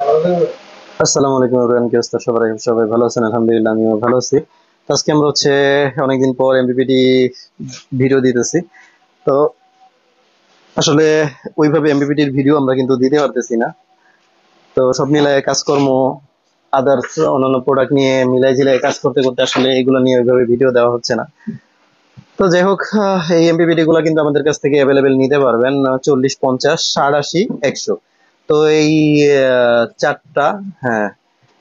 আসসালামু আলাইকুম এভরিওয়ান, কি অবস্থা সবাই? সবাই ভালো আছেন? আলহামদুলিল্লাহ, আমিও ভালো আছি। তো আজকে আমরা অনেকদিন পর এমবিপিটি ভিডিও দিতেছি। তো আসলে ওইভাবে এমবিপিটির ভিডিও আমরা কিন্তু দিতে পারতেছি না। তো সব মিলায় কাজকর্ম, আদার্স অন্যান্য প্রোডাক্ট নিয়ে মিলাই ঝিলাই কাজ করতে করতে আসলে এগুলো নিয়ে ওইভাবে ভিডিও দেওয়া হচ্ছে না। তো যাই হোক, এই এমবিপিটি গুলো কিন্তু আমাদের কাছ থেকে অ্যাভেলেবেল নিতে পারবেন 40, 50, 60, 80, 100। তো এই চারটা, হ্যাঁ,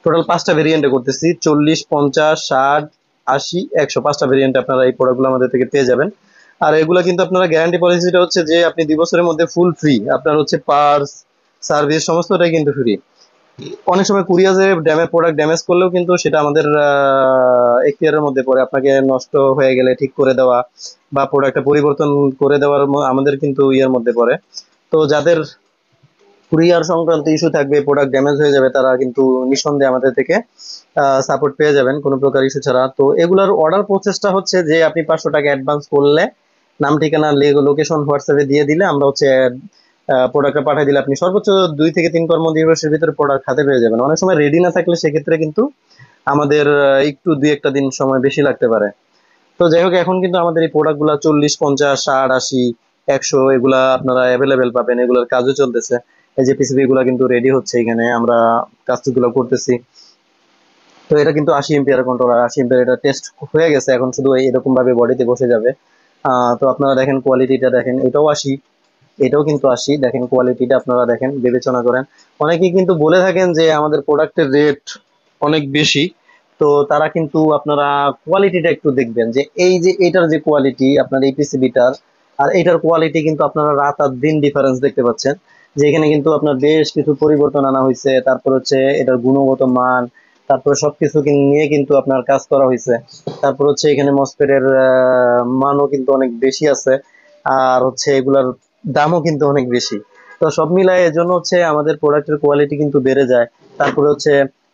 টোটাল পাঁচটা ভেরিয়েন্টে করতেছি: 40, 50, 60, 80, 100। পাঁচটা ভেরিয়েন্টে আপনারা এই প্রোডাক্টগুলো আমাদের থেকে পেয়ে যাবেন। আর এগুলো কিন্তু আপনারা গ্যারান্টি পলিসিটা হচ্ছে যে আপনি 2 বছরের মধ্যে ফুল ফ্রি। আপনার পার্স, সার্ভিস সমস্তটাই কিন্তু ফ্রি। অনেক সময় কুরিয়ারে প্রোডাক্ট ড্যামেজ করলেও কিন্তু সেটা আমাদের এখতিয়ারের মধ্যে পড়ে। আপনাকে নষ্ট হয়ে গেলে ঠিক করে দেওয়া বা প্রোডাক্টটা পরিবর্তন করে দেওয়ার আমাদের কিন্তু ইয়ের মধ্যে পড়ে। তো যাদের কুরিয়ার সংক্রান্ত ইস্যু থাকবে, প্রোডাক্ট ড্যামেজ হয়ে যাবে, তারা কিন্তু নিঃসন্দেহে আমাদের থেকে সাপোর্ট পেয়ে যাবেন কোনো প্রকার ইস্যু ছাড়া। তো এগুলোর অর্ডার প্রসেসটা হচ্ছে যে আপনি 500 টাকা অ্যাডভান্স করলে, নাম ঠিকানা লোকেশন হোয়াটসঅ্যাপে দিয়ে দিলে আমরা প্রোডাক্টটা পাঠিয়ে দিলে আপনি সর্বোচ্চ 2 থেকে 3 কর্মদিবসের ভিতরে প্রোডাক্ট হাতে পেয়ে যাবেন। অনেক সময় রেডি না থাকলে সেক্ষেত্রে কিন্তু আমাদের একটু 2-1টা দিন সময় বেশি লাগতে পারে। তো যাই হোক, এখন কিন্তু আমাদের এই প্রোডাক্টগুলো 40, 50, 60, 80, 100 এগুলা আপনারা অ্যাভেলেবেল পাবেন। এগুলোর কাজও চলতেছে। এই যে পিসিবি গুলা কিন্তু রেডি হচ্ছে, এখানে আমরা কাজগুলো করতেছি। তো এটা কিন্তু 80 এম্পিয়ার কন্ট্রোলার, 80 এম্পিয়ার, এটা টেস্ট হয়ে গেছে, এখন শুধু এরকম ভাবে বডিতে বসে যাবে। তো আপনারা দেখেন কোয়ালিটিটা, দেখেন এটাও 80, এটাও কিন্তু 80। দেখেন কোয়ালিটিটা, আপনারা দেখেন, বিবেচনা করেন। অনেকেই কিন্তু বলে থাকেন যে আমাদের প্রোডাক্টের রেট অনেক বেশি। তো তারা কিন্তু আপনারা কোয়ালিটিটা একটু দেখবেন, যে এই যে এটার যে কোয়ালিটি আপনার এই পিসিবিটার আর এটার কোয়ালিটি কিন্তু আপনারা রাত আর দিন ডিফারেন্স দেখতে পাচ্ছেন। যে এখানে কিন্তু আপনার বেশ কিছু পরিবর্তন আনা হয়েছে, তারপর এটার গুণগত মান, তারপরে সবকিছু নিয়ে কিন্তু আপনার কাজ করা হয়েছে। তারপর এখানে মসফেটের মানও কিন্তু অনেক বেশি আছে। আর এগুলার দামও কিন্তু অনেক বেশি। তো সব মিলায় এর জন্য আমাদের প্রোডাক্টের কোয়ালিটি কিন্তু বেড়ে যায়। তারপরে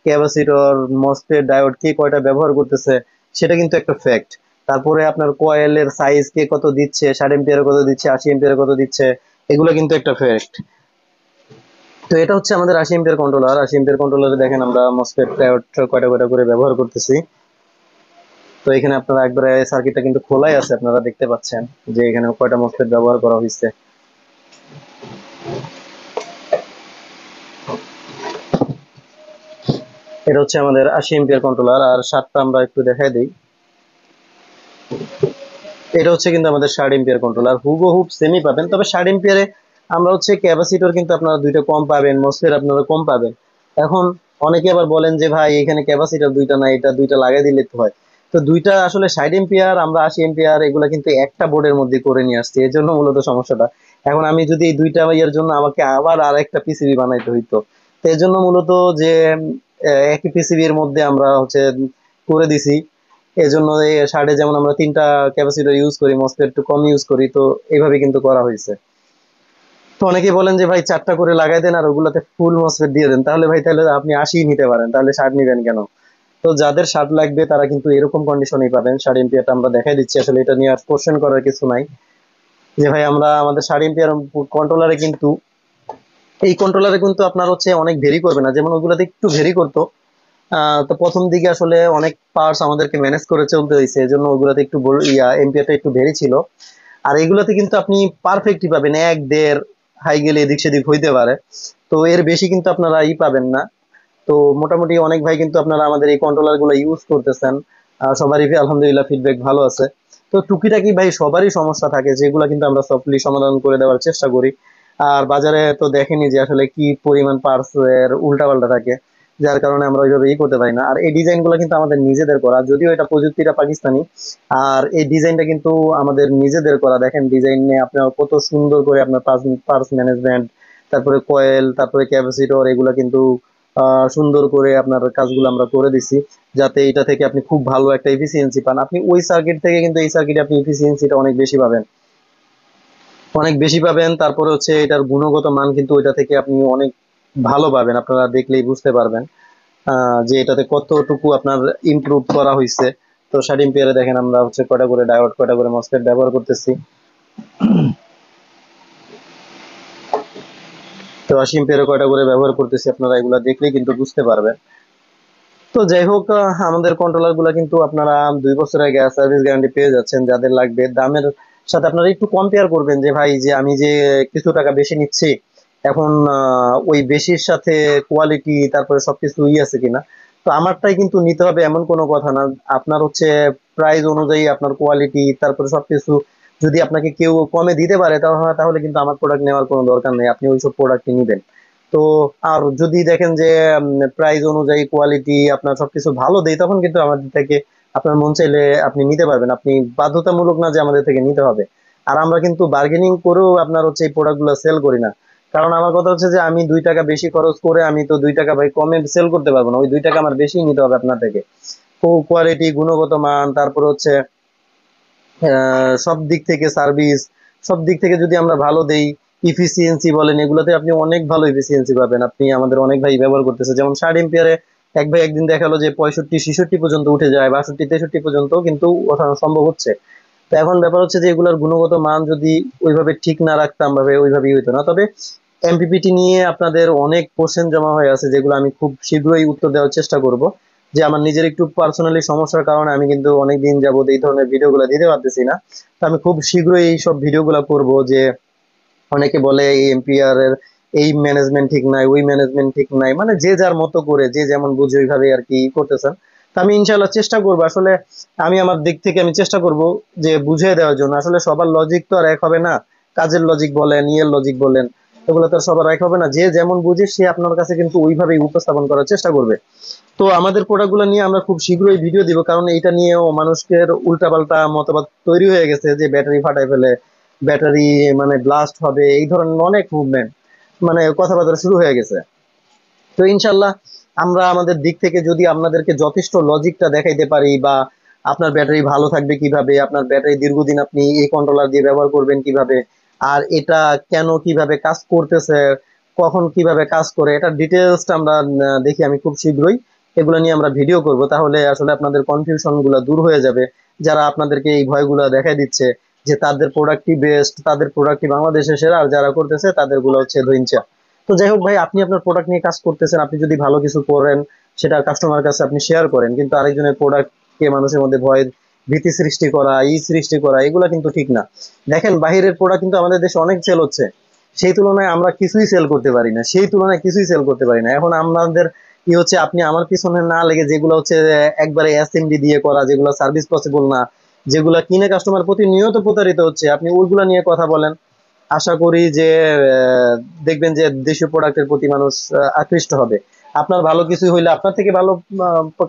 ক্যাপাসিটর, মসফেট, ডায়োড কে কয়টা ব্যবহার করতেছে সেটা কিন্তু একটা ফ্যাক্ট। তারপরে আপনার কয়েলের সাইজ কে কত দিচ্ছে, 60 এম্পিয়ার কত দিচ্ছে, 80 এম্পিয়ার কত দিচ্ছে, এগুলো কিন্তু একটা ফ্যাক্ট। তো এটা আমাদের 80 এম্পিয়ার কন্ট্রোলার। 80 এম্পিয়ার কন্ট্রোলারে দেখেন আমরা মসফেট, ডায়োড কয়টা কয়টা করে ব্যবহার করতেছি। তো এখানে আপনারা একবারে সার্কিটটা কিন্তু খোলাই আছে, আপনারা দেখতে পাচ্ছেন যে এখানে কয়টা মসফেট ব্যবহার করা হয়েছে। এটা আমাদের 80 এম্পিয়ার কন্ট্রোলার। আর 60টা আমরা একটু দেখাই দিই। এটা কিন্তু আমাদের 60 এম্পিয়ার কন্ট্রোলার, হুবহুব সেমই পাবেন, তবে 60 এম্পিয়ারে আমরা ক্যাপাসিটর কিন্তু আপনারা দুইটা কম পাবেন, মসফেট আপনারা কম পাবেন। এখন অনেকে আবার বলেন যে ভাই এখানে ক্যাপাসিটর দুইটা না, এটা দুইটা লাগাই দিলে তো হয়। তো দুইটা আসলে 60 এম্পিয়ার, আমরা 80 এম্পিয়ার, এগুলা কিন্তু একটা বোর্ডের মধ্যে করে নিয়ে আসছি, এর জন্য মূলত সমস্যাটা। এখন আমি যদি এই দুইটা ইয়ের জন্য আমাকে আবার আর একটা পিসিবি বানাইতে হইতো। তো এর জন্য মূলত যে একই পিসিবির মধ্যে আমরা করে দিছি। এজন্য এই শার্টে যেমন আমরা 3টা ক্যাপাসিটর ইউজ করি, মসফেট একটু কম ইউজ করি, তো এইভাবে কিন্তু করা হয়েছে। তো অনেকেই বলেন যে ভাই 4টা করে লাগাই দেন আর ওগুলাতে ফুল মসফেট দিয়ে দেন, তাহলে ভাই তাহলে আপনি 80 নিতে পারেন, তাহলে 60 নিবেন কেন? তো যাদের 60 লাগবে তারা কিন্তু এরকম কন্ডিশনেই পাবেন। 60 এম্পিয়ারটা আমরা দেখাই দিচ্ছি, আসলে এটা নিয়ে আর কোশ্চেন করার কিছু নাই। যে ভাই আমরা আমাদের 60 এম্পিয়ার কন্ট্রোলারে কিন্তু, এই কন্ট্রোলারে কিন্তু আপনার অনেক ভেরি করবে না, যেমন ওগুলাতে একটু ভেরি করতো। তো প্রথম দিকে আসলে অনেক পার্টস আমাদেরকে ম্যানেজ করে চলতে হয়েছে, এই জন্য ওগুলাতে একটু এম্পিয়ারটা একটু ভেরি ছিল। আর এগুলোতে কিন্তু আপনি পারফেক্টই পাবেন, 1-1.5 হাই গেলে এদিক সেদিক হইতে পারে। তো এর বেশি কিন্তু আপনারা পাবেন না। তো মোটামুটি অনেক ভাই কিন্তু আপনারা আমাদের এই কন্ট্রোলার গুলো ইউজ করতেছেন। সবারই আলহামদুলিল্লাহ ফিডব্যাক ভালো আছে। তো টুকিটাকি ভাই সবারই সমস্যা থাকে, যেগুলো কিন্তু আমরা সফটলি সমাধান করে দেওয়ার চেষ্টা করি। আর বাজারে তো দেখেনি যে আসলে কি পরিমাণ পার্টস এর উল্টাপাল্টা থাকে, যার কারণে আমরা ওইভাবে করতে পারি না। আর এই ডিজাইন গুলো কিন্তু আমাদের নিজেদের করা, যদিও এটা প্রযুক্তিটা পাকিস্তানি। আর এই ডিজাইনটা কিন্তু আমাদের নিজেদের করা। দেখেন ডিজাইন নিয়ে আপনার কত সুন্দর করে আপনার পার্টস ম্যানেজমেন্ট, তারপরে কয়েল, তারপরে ক্যাপাসিটর, এগুলা কিন্তু সুন্দর করে আপনার কাজগুলো আমরা করে দিছি, যাতে এটা থেকে আপনি খুব ভালো একটা এফিসিয়েন্সি পান। আপনি ওই সার্কিট থেকে কিন্তু এই সার্কিটে আপনি এফিসিয়েন্সিটা অনেক বেশি পাবেন, অনেক বেশি পাবেন। তারপরে এটার গুণগত মান কিন্তু ওইটা থেকে আপনি অনেক ভালো পাবেন, আপনারা দেখলেই বুঝতে পারবেন যে এটাতে কতটুকু আপনার ইমপ্রুভ করা হয়েছে। তো 60 এম্পিয়ারে দেখেন আমরা কয়টা করে ডায়োড, কয়টা করে মসফেট ব্যবহার করতেছি। তো 80 এম্পিয়ারে কয়টা করে ব্যবহার করতেছি আপনারা এগুলা দেখলেই কিন্তু বুঝতে পারবেন। তো যাই হোক, আমাদের কন্ট্রোলার গুলা কিন্তু আপনারা 2 বছরের গ্যাস সার্ভিস গ্যারান্টি পেয়ে যাচ্ছেন। যাদের লাগবে দামের সাথে আপনারা একটু কম্পেয়ার করবেন যে ভাই যে আমি যে কিছু টাকা বেশি নিচ্ছি, এখন ওই বেশির সাথে কোয়ালিটি তারপরে সবকিছু আছে কিনা। তো আমারটাই কিন্তু নিতে হবে এমন কোনো কথা না। আপনার হচ্ছে প্রাইস অনুযায়ী আপনার কোয়ালিটি তারপরে সবকিছু যদি আপনাকে কেউ কমে দিতে পারে তাহলে কিন্তু আমার প্রোডাক্ট নেওয়ার কোনো দরকার নেই, আপনি ওইসব প্রোডাক্টই নিবেন। তো আর যদি দেখেন যে প্রাইস অনুযায়ী কোয়ালিটি আপনার সবকিছু ভালো দেয়, তখন কিন্তু আমাদের থেকে আপনার মন চাইলে আপনি নিতে পারবেন। আপনি বাধ্যতামূলক না যে আমাদের থেকে নিতে হবে। আর আমরা কিন্তু বার্গেনিং করেও আপনার হচ্ছে এই প্রোডাক্ট গুলো সেল করি না। কারণ আমার কথা হচ্ছে যে আমি 2 টাকা বেশি খরচ করে আমি তো 2 টাকা ভাই কমে সেল করতে পারবো না, ওই 2 টাকা আমার বেশি নিতে হবে আপনার থেকে। তো কোয়ালিটি, গুণগত মান, তারপর হচ্ছে সব দিক থেকে সার্ভিস, সব দিক থেকে যদি আমরা ভালো দেই, ইফিসিয়েন্সি বলেন, এগুলোতে আপনি অনেক ভালো ইফিসিয়েন্সি পাবেন। আপনি আমাদের অনেক ভাই ব্যবহার করতেছে, যেমন 60 এম্পিয়ারে এক ভাই একদিন দেখালো যে 65-66 পর্যন্ত উঠে যায়, 62-63 পর্যন্ত কিন্তু ওঠানো সম্ভব হচ্ছে। তো এখন ব্যাপার হচ্ছে যে এগুলোর গুণগত মান যদি ওইভাবে ঠিক না রাখতাম ভাবে ওইভাবেই হইতো না। তবে এমপিপিটি নিয়ে আপনাদের অনেক কোশ্চেন জমা হয়ে আছে, যেগুলো আমি খুব শীঘ্রই উত্তর দেওয়ার চেষ্টা করব। যে আমার নিজের একটু পার্সোনালি সমস্যার কারণে আমি কিন্তু অনেকদিন যাবত এই ধরনের ভিডিওগুলো দিতে পারতেছি না। তো আমি খুব শীঘ্রই এই সব ভিডিওগুলো করব। যে অনেকে বলে এই এমপিআর এর এই ম্যানেজমেন্ট ঠিক নাই, ওই ম্যানেজমেন্ট ঠিক নাই, মানে যে যার মতো করে যে যেমন বুঝে ওইভাবে আর কি করতেছেন। তো আমি ইনশাল্লাহ চেষ্টা করবো আসলে, আমি আমার দিক থেকে আমি চেষ্টা করব যে বুঝিয়ে দেওয়ার জন্য। আসলে সবার লজিক তো আর এক হবে না, কাজের লজিক বলেন, ইয়ের লজিক বলেন, এগুলো তো আর সবার এক হবে না। যে যেমন বুঝে সে আপনার কাছে কিন্তু ওইভাবেই উপস্থাপন করার চেষ্টা করবে। তো আমাদের প্রোডাক্টগুলো নিয়ে আমরা খুব শীঘ্রই ভিডিও দিব, কারণ এটা নিয়েও মানুষের উল্টাপাল্টা মতবাদ তৈরি হয়ে গেছে যে ব্যাটারি ফাটায় ফেলে, ব্যাটারি মানে ব্লাস্ট হবে, এই ধরনের অনেক মুভমেন্ট মানে কথাবার্তা শুরু হয়ে গেছে। তো ইনশাল্লাহ আমরা আমাদের দিক থেকে যদি আপনাদেরকে যথেষ্ট লজিকটা দেখাইতে পারি, বা আপনার ব্যাটারি ভালো থাকবে কিভাবে, আপনার ব্যাটারি দীর্ঘদিন আপনি এই কন্ট্রোলার দিয়ে ব্যবহার করবেন কিভাবে, আর এটা কেন কিভাবে কাজ করতেছে, কখন কিভাবে কাজ করে, এটা ডিটেলসটা আমরা দেখি আমি খুব শীঘ্রই এগুলো নিয়ে আমরা ভিডিও করব। তাহলে আসলে আপনাদের কনফিউশন গুলা দূর হয়ে যাবে। যারা আপনাদেরকে এই ভয়গুলা দেখাই দিচ্ছে যে তাদের প্রোডাক্টই বেস্ট, তাদের প্রোডাক্টই বাংলাদেশে সেরা, আর যারা করতেছে তাদের গুলো হচ্ছে ধইঞ্চা। তো যাই হোক ভাই, আপনি আপনার প্রোডাক্ট নিয়ে কাজ করতেছেন, আপনি যদি ভালো কিছু করেন সেটা কাস্টমার কাছে আপনি শেয়ার করেন, কিন্তু আরেকজনের প্রোডাক্টকে মানুষের মধ্যে ভয় ভীতি সৃষ্টি করা, সৃষ্টি করা, এগুলা কিন্তু ঠিক না। দেখেন বাহিরের প্রোডাক্ট কিন্তু আমাদের দেশে অনেক সেল হচ্ছে, সেই তুলনায় আমরা কিছুই সেল করতে পারি না, সেই তুলনায় কিছুই সেল করতে পারি না। এখন আমাদের কি হচ্ছে, আপনি আমার পিছনে না লেগে যেগুলো হচ্ছে একবারে অ্যাসেম্বলি দিয়ে করা, যেগুলো সার্ভিস পসিবল না, যেগুলা কিনে কাস্টমার প্রতিনিয়ত প্রতারিত হচ্ছে, আপনি ওইগুলা নিয়ে কথা বলেন। আশা করি যে দেখবেন যে দেশীয় প্রোডাক্টের প্রতি মানুষ আকৃষ্ট হবে। আপনার ভালো কিছু হইলে আপনার থেকে ভালো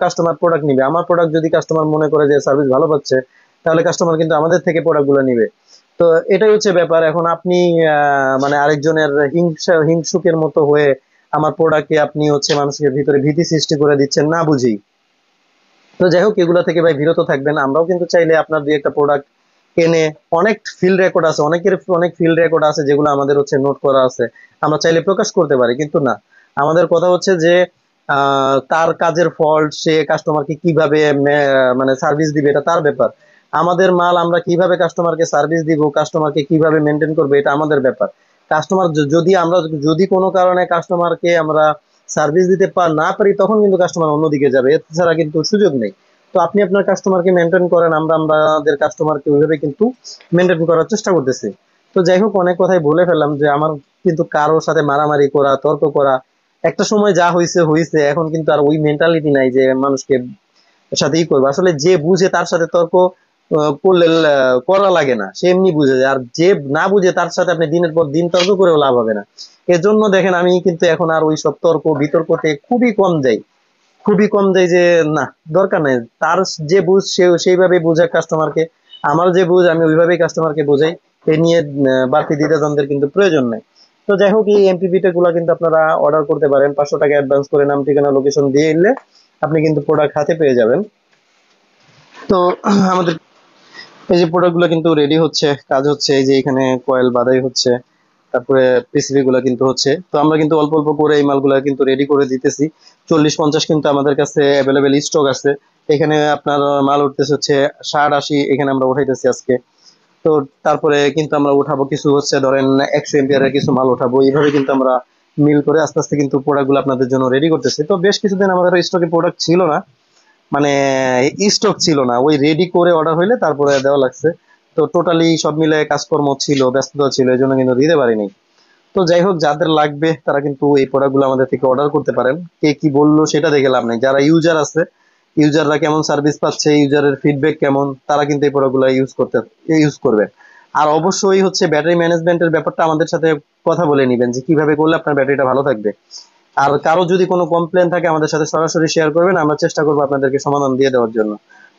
কাস্টমার প্রোডাক্ট নিবে। আমার প্রোডাক্ট যদি কাস্টমার মনে করে যে সার্ভিস ভালো পাচ্ছে, তাহলে কাস্টমার কিন্তু আমাদের থেকে প্রোডাক্ট গুলো নিবে। তো এটাই হচ্ছে ব্যাপার। এখন আপনি মানে আরেকজনের হিংসুকের মতো হয়ে আমার প্রোডাক্টে আপনি হচ্ছে মানুষের ভিতরে ভীতি সৃষ্টি করে দিচ্ছেন না বুঝি। তো যাই হোক, এগুলা থেকে ভাই বিরত থাকবেন। আমরাও কিন্তু চাইলে আপনার দুই একটা প্রোডাক্ট এনে, অনেক ফিল্ড রেকর্ড আছে, অনেকের অনেক ফিল্ড রেকর্ড আছে যেগুলো আমাদের হচ্ছে নোট করা আছে, আমরা চাইলে প্রকাশ করতে পারি, কিন্তু না। আমাদের কথা হচ্ছে যে তার কাজের ফল্ট সে কাস্টমারকে কিভাবে মানে সার্ভিস দিবে এটা তার ব্যাপার। আমাদের মাল আমরা কিভাবে কাস্টমারকে সার্ভিস দিব, কাস্টমারকে কিভাবে মেনটেন করবে, এটা আমাদের ব্যাপার। কাস্টমার যদি আমরা যদি কোনো কারণে কাস্টমারকে আমরা সার্ভিস দিতে না পারি, তখন কিন্তু কাস্টমার অন্যদিকে যাবে, এছাড়া কিন্তু সুযোগ নেই। তো আপনি আপনার কাস্টমারকে মেনটেন করেন, আমরা আমাদের কাস্টমারকে ওইভাবে কিন্তু মেনটেন করার চেষ্টা করতেছি। তো যাই হোক, অনেক কথাই বলে ফেললাম। যে আমার কিন্তু কারোর সাথে মারামারি করা, তর্ক করা, একটা সময় যা হয়েছে হয়েছে, এখন কিন্তু আর ওই মেন্টালিটি নাই যে মানুষকে সাথেই করবে। আসলে যে বুঝে তার সাথে তর্ক করলে করা লাগে না, সে এমনি বুঝে যায়। আর যে না বুঝে তার সাথে আপনি দিনের পর দিন তর্ক করেও লাভ হবে না। এজন্য দেখেন আমি কিন্তু এখন আর ওই সব তর্ক বিতর্কতে খুবই কম যাই, খুবই কম যাই। যে না, দরকার নাই। তার যে বুঝ সে সেইভাবে বোঝায় কাস্টমারকে, আমার যে বুঝ আমি ওইভাবেই কাস্টমারকে বোঝাই। এ নিয়ে বাড়তি দ্বিধাদ্বন্দ্বের কিন্তু প্রয়োজন নেই। তো যাই হোক, এই এমপিপিটা গুলা কিন্তু আপনারা অর্ডার করতে পারেন, 500 টাকা অ্যাডভান্স করে নাম ঠিকানা লোকেশন দিয়ে এলে আপনি কিন্তু প্রোডাক্ট হাতে পেয়ে যাবেন। তো আমাদের এই যে প্রোডাক্ট গুলো কিন্তু রেডি হচ্ছে, কাজ হচ্ছে, এই যে এখানে কয়েল বাঁধাই হচ্ছে, তারপরে পিসিবি গুলা কিন্তু হচ্ছে। তো আমরা কিন্তু অল্প অল্প করে এই মালগুলা কিন্তু রেডি করে দিতেছি। 40-50 কিন্তু আমাদের কাছে অ্যাভেলেবেল স্টক আছে। এখানে আপনার মাল উঠতেছে হচ্ছে 60-80, এখানে আমরা উঠাইতেছি আজকে। তো তারপরে কিন্তু আমরা উঠাবো কিছু হচ্ছে ধরেন 100 এম্পিয়ারের কিছু মাল উঠাবো, এইভাবে কিন্তু আমরা মিল করে আস্তে আস্তে কিন্তু প্রোডাক্টগুলো আপনাদের জন্য রেডি করতেছি। তো বেশ কিছুদিন আমাদের স্টকে প্রোডাক্ট ছিল না, মানে স্টক ছিল না, ওই রেডি করে অর্ডার হইলে তারপরে দেওয়া লাগছে। তো টোটালি সব মিলে কাজকর্ম ছিল, ব্যস্ততা ছিল, এই জন্য কিন্তু দিতে পারিনি। তো যাই হোক, যাদের লাগবে তারা কিন্তু এই প্রোডাক্টগুলো আমাদের থেকে অর্ডার করতে পারেন। কে কি বললো সেটা দেখে লাভ নেই, যারা ইউজার আছে, ইউজাররা কেমন সার্ভিস পাচ্ছে, ইউজারের ফিডব্যাক কেমন, তারা কিন্তু এই প্রোডাক্টগুলো ইউজ করবে। আর অবশ্যই হচ্ছে ব্যাটারি ম্যানেজমেন্টের ব্যাপারটা আমাদের সাথে কথা বলে নিবেন যে কিভাবে করলে আপনার ব্যাটারিটা ভালো থাকবে। আর কারো যদি কোনো কমপ্লেন থাকে আমাদের সাথে সরাসরি শেয়ার করবেন, আমরা চেষ্টা করবো আপনাদেরকে সমাধান দিয়ে দেওয়ার জন্য।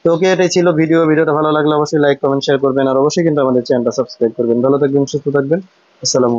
তো ওকে, এটাই ছিল ভিডিওটা ভালো লাগলে অবশ্যই লাইক কমেন্ট শেয়ার করবেন, আর অবশ্যই কিন্তু আমাদের চ্যানেলটা সাবস্ক্রাইব করবেন। ভালো থাকবেন, সুস্থ থাকবেন। আসসালামু